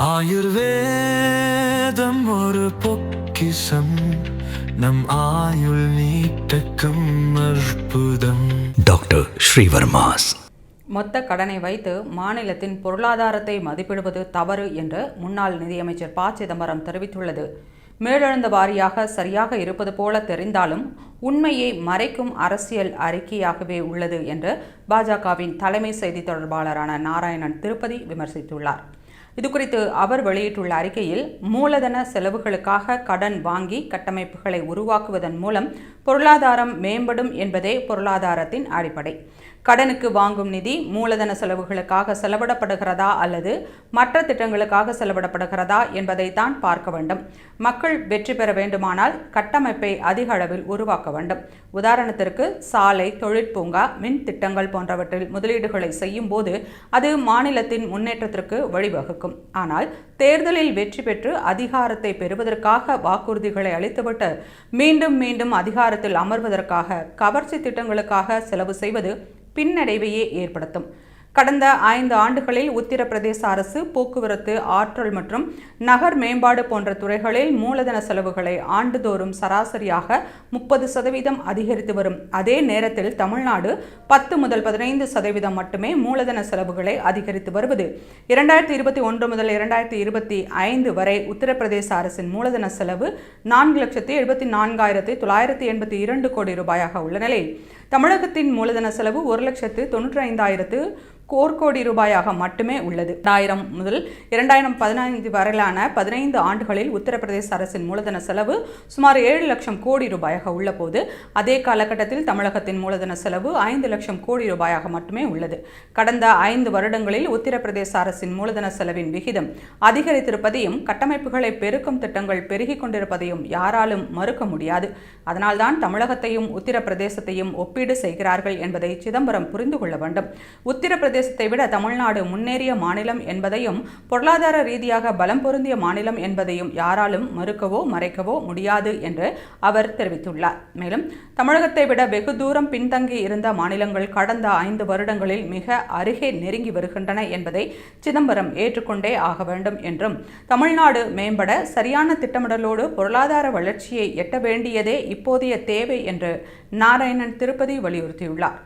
ஆயுர்வேதம் ஒரு பொக்கிஷம், நம் ஆயுள் நீட்டக்கும் அற்புதம். டாக்டர் ஸ்ரீவர்மாஸ். மொத்த கடனை வைத்து மாநிலத்தின் பொருளாதாரத்தை மதிப்பிடுவது தவறு என்று முன்னாள் நிதியமைச்சர் ப. சிதம்பரம் தெரிவித்துள்ளது. மேலெழுந்த வாரியாக சரியாக இருப்பது போல தெரிந்தாலும் உண்மையை மறைக்கும் அரசியல் அறிக்கையாகவே உள்ளது என்று பாஜகவின் தலைமை செய்தி தொடர்பாளரான நாராயணன் திருப்பதி விமர்சித்துள்ளார். இதுகுறித்து அவர் வெளியிட்டுள்ள அறிக்கையில், மூலதன செலவுகளுக்காக கடன் வாங்கி கட்டமைப்புகளை உருவாக்குவதன் மூலம் பொருளாதாரம் மேம்படும் என்பதே பொருளாதாரத்தின் அடிப்படை. கடனுக்கு வாங்கும் நிதி மூலதன செலவுகளுக்காக செலவிடப்படுகிறதா அல்லது மற்ற திட்டங்களுக்காக செலவிடப்படுகிறதா என்பதை தான் பார்க்க வேண்டும். மக்கள் வெற்றி பெற வேண்டுமானால் கட்டமைப்பை அதிக அளவில் உருவாக்க வேண்டும். உதாரணத்திற்கு சாலை, தொழிற்பூங்கா, மின் திட்டங்கள் போன்றவற்றில் முதலீடுகளை செய்யும் போது அது மாநிலத்தின் முன்னேற்றத்திற்கு வழிவகுக்கும். ஆனால் தேர்தலில் வெற்றி பெற்று அதிகாரத்தை பெறுவதற்காக வாக்குறுதிகளை அளித்துவிட்டு மீண்டும் மீண்டும் அதிகாரத்தில் அமர்வதற்காக கவர்ச்சி திட்டங்களுக்காக செலவு செய்வது பின்னடைவையே ஏற்படுத்தும். கடந்த 5 ஆண்டுகளில் உத்தரப்பிரதேச அரசு போக்குவரத்து, ஆற்றல் மற்றும் நகர் மேம்பாடு போன்ற துறைகளில் மூலதன செலவுகளை ஆண்டுதோறும் சராசரியாக 30% அதிகரித்து வரும் அதே நேரத்தில் தமிழ்நாடு 10 முதல் 15% மட்டுமே மூலதன செலவுகளை அதிகரித்து வருவது. 2021 முதல் 2025 வரை உத்தரப்பிரதேச அரசின் மூலதன செலவு 4,74,982 கோடி ரூபாயாக உள்ள நிலையில் தமிழகத்தின் மூலதன செலவு 1,95,000 கோடி ரூபாயாக மட்டுமே உள்ளது. 2000 முதல் 2015 வரையிலான 15 ஆண்டுகளில் உத்தரப்பிரதேச அரசின் மூலதன செலவு சுமார் 7 லட்சம் கோடி ரூபாயாக உள்ள போது, அதே காலகட்டத்தில் தமிழகத்தின் மூலதன செலவு 5 லட்சம் கோடி ரூபாயாக மட்டுமே உள்ளது. கடந்த 5 வருடங்களில் உத்தரப்பிரதேச அரசின் மூலதன செலவின் விகிதம் அதிகரித்திருப்பதையும் கட்டமைப்புகளை பெருக்கும் திட்டங்கள் பெருகிக் கொண்டிருப்பதையும் யாராலும் மறுக்க முடியாது. அதனால்தான் தமிழகத்தையும் உத்தரப்பிரதேசத்தையும் ஒப்பீடு செய்கிறார்கள் என்பதை சிதம்பரம் புரிந்து கொள்ள வேண்டும். உத்தரப்பிரதேசத்தை விட தமிழ்நாடு முன்னேறிய மாநிலம் என்பதையும் பொருளாதார ரீதியாக பலம் பொருந்திய மாநிலம் என்பதையும் யாராலும் மறுக்கவோ மறைக்கவோ முடியாது என்று அவர் தெரிவித்துள்ளார். மேலும் தமிழகத்தை விட வெகு தூரம் பின்தங்கி இருந்த மாநிலங்கள் கடந்த 5 வருடங்களில் மிக அருகே நெருங்கி வருகின்றன என்பதை சிதம்பரம் ஏற்றுக்கொண்டே ஆக வேண்டும் என்றும், தமிழ்நாடு மேம்பட சரியான திட்டமிடலோடு பொருளாதார வளர்ச்சியை எட்ட வேண்டியதே இப்போதைய தேவை என்று நாராயணன் திருப்பதி வலியுறுத்தியுள்ளார்.